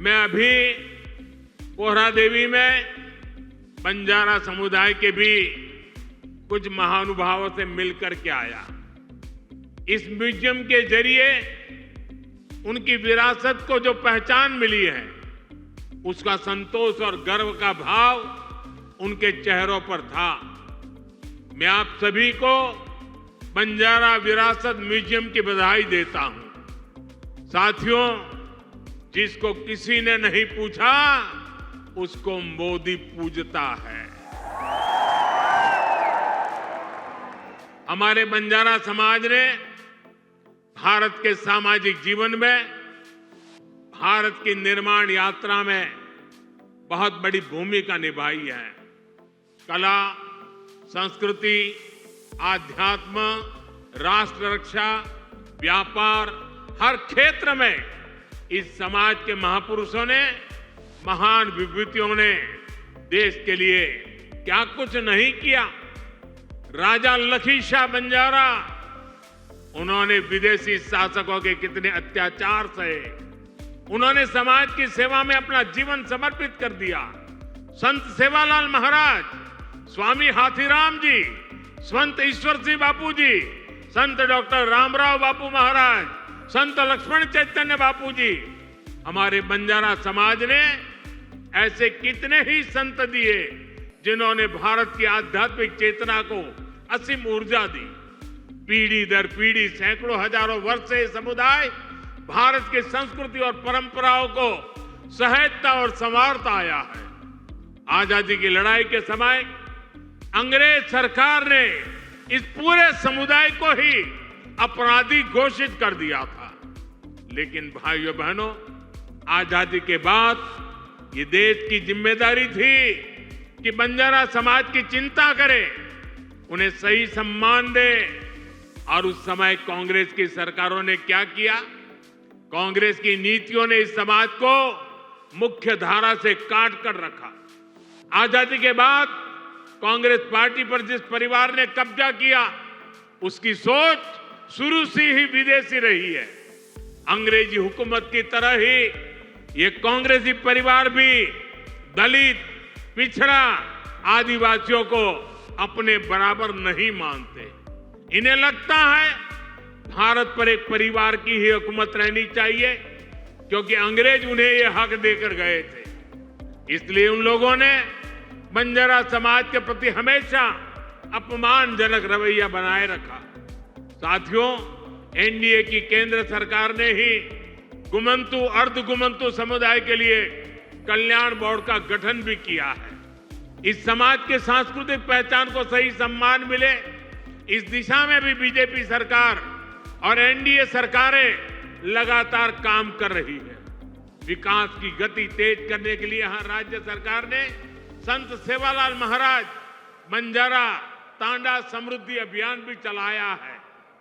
मैं अभी पोहरा देवी में बंजारा समुदाय के भी कुछ महानुभावों से मिलकर के आया। इस म्यूजियम के जरिए उनकी विरासत को जो पहचान मिली है, उसका संतोष और गर्व का भाव उनके चेहरों पर था। मैं आप सभी को बंजारा विरासत म्यूजियम की बधाई देता हूं। साथियों, जिसको किसी ने नहीं पूछा, उसको मोदी पूजता है। हमारे बंजारा समाज ने भारत के सामाजिक जीवन में, भारत की निर्माण यात्रा में बहुत बड़ी भूमिका निभाई है। कला, संस्कृति, आध्यात्म, राष्ट्र रक्षा, व्यापार, हर क्षेत्र में इस समाज के महापुरुषों ने, महान विभूतियों ने देश के लिए क्या कुछ नहीं किया। राजा लखी शाह बंजारा, उन्होंने विदेशी शासकों के कितने अत्याचार सहे, उन्होंने समाज की सेवा में अपना जीवन समर्पित कर दिया। संत सेवालाल महाराज, स्वामी हाथीराम जी, संत ईश्वर सिंह बापू जी, संत डॉक्टर रामराव बापू महाराज, संत लक्ष्मण चैतन्य बापू जी, हमारे बंजारा समाज ने ऐसे कितने ही संत दिए जिन्होंने भारत की आध्यात्मिक चेतना को असीम ऊर्जा दी। पीढ़ी दर पीढ़ी, सैकड़ों हजारों वर्ष से समुदाय भारत की संस्कृति और परंपराओं को सहेजता और संवारता आया है। आजादी की लड़ाई के समय अंग्रेज सरकार ने इस पूरे समुदाय को ही अपराधी घोषित कर दिया था। लेकिन भाइयों बहनों, आजादी के बाद ये देश की जिम्मेदारी थी कि बंजारा समाज की चिंता करे, उन्हें सही सम्मान दे। और उस समय कांग्रेस की सरकारों ने क्या किया? कांग्रेस की नीतियों ने इस समाज को मुख्य धारा से काट कर रखा। आजादी के बाद कांग्रेस पार्टी पर जिस परिवार ने कब्जा किया, उसकी सोच शुरू से ही विदेशी रही है। अंग्रेजी हुकूमत की तरह ही ये कांग्रेसी परिवार भी दलित, पिछड़ा, आदिवासियों को अपने बराबर नहीं मानते। इन्हें लगता है भारत पर एक परिवार की ही हुकूमत रहनी चाहिए, क्योंकि अंग्रेज उन्हें ये हक देकर गए थे। इसलिए उन लोगों ने बंजारा समाज के प्रति हमेशा अपमानजनक रवैया बनाए रखा। साथियों, एनडीए की केंद्र सरकार ने ही गुमंतु, अर्धगुमंतु समुदाय के लिए कल्याण बोर्ड का गठन भी किया है। इस समाज के सांस्कृतिक पहचान को सही सम्मान मिले, इस दिशा में भी बीजेपी सरकार और एनडीए सरकारें लगातार काम कर रही है। विकास की गति तेज करने के लिए यहां राज्य सरकार ने संत सेवालाल महाराज बंजारा तांडा समृद्धि अभियान भी चलाया है।